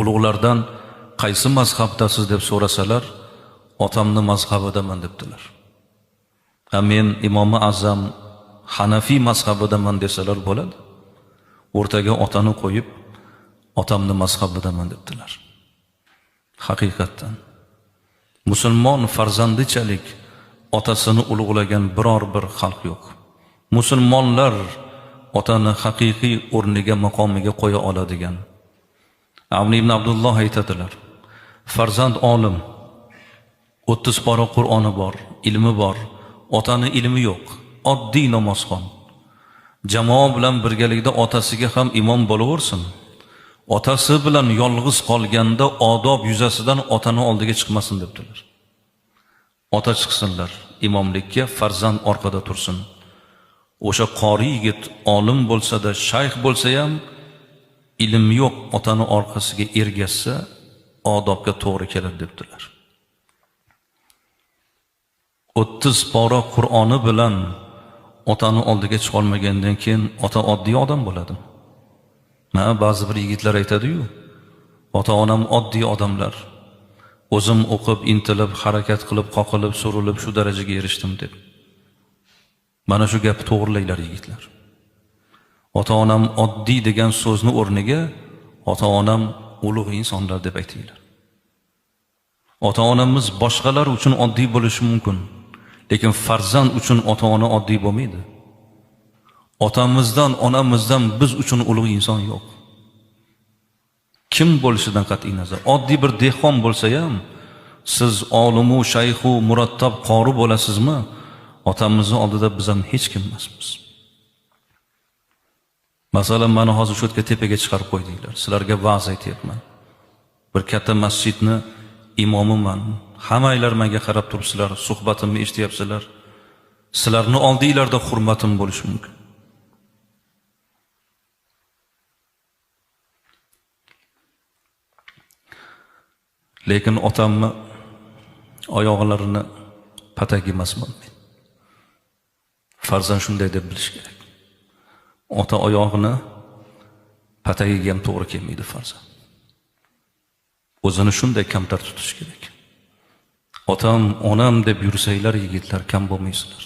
Ulug'lardan qaysi mazhabdasiz deb so'rasalar, otamni mazhabidaman debdilar. Men Imom Azam Hanafiy mazhabidaman desalar bo'ladi. O'rtaga otani qo'yib, otamni mazhabidaman debdilar. Haqiqatdan musulmon farzandichalik otasini ulug'lagan biror bir xalq yo'q. Musulmonlar otani haqiqiy o'rniga, maqomiga qo'ya oladigan. Amr ibn Abdulloh aytadilar, farzand olim, 30 pora Qur'oni bor, ilmi bor, otani ilmi yo'q, oddiy namozxon. Jamoa bilan birgalikda otasiga ham imom bo'laversin. Otasi bilan yolg'iz qolganda odob yuzasidan otani oldiga chiqmasin debdilar. Ota chiqsinlar imomlikka, farzand orqada tursin. O'sha qori yigit olim bo'lsa-da, shayx bo'lsa ham ilm yo'q, otani orqasiga ergashsa odobga to'g'ri keladi debdilar. 30 pora Qur'oni bilan otani oldiga chiqa olmagandan keyin ota oddiy odam bo'ladi. Ba'zi bir yigitlar aytadi-yu, ota-onam oddiy odamlar. O'zim o'qib, intilib, harakat qilib, qoqilib, surilib shu darajaga erishdim deb. Mana shu gap to'g'rilaylar yigitlar. Ota-onam oddiy degan so'zni o'rniga ota-onam ulug' insonlar deb aytinglar. Ota-onamiz boshqalar uchun oddiy bo'lishi mumkin, lekin farzand uchun ota-ona oddiy bo'lmaydi. Otamizdan, onamizdan biz uchun ulug' inson yo'q. Kim bo'lishidan qat'iy nazar, oddiy bir dehqon bo'lsa ham, siz olimu, shayxu, murattab qori bo'lasizmi? Otamizni oldida biz ham hech kim emasmiz. Masalan, meni hozir shu yerga tepaga chiqarib qo'ydinglar. Sizlarga va'z aytyapman. Bir katta masjidni imomiman. Hammanglar menga qarab turibsizlar, suhbatimni eshityapsizlar. Sizlarni oldinglarda hurmatim bo'lishi mumkin. Lekin otamni oyoqlarini patak emasman men. Farzand shunday deb bilish kerak. Ota oyog'ini patagiga ham to'g'ri kelmaydi farzand. O'zini shunday kamtar tutish kerak. Otam, onam deb yursanglar, yigitlar, kam bo'lmaysizlar.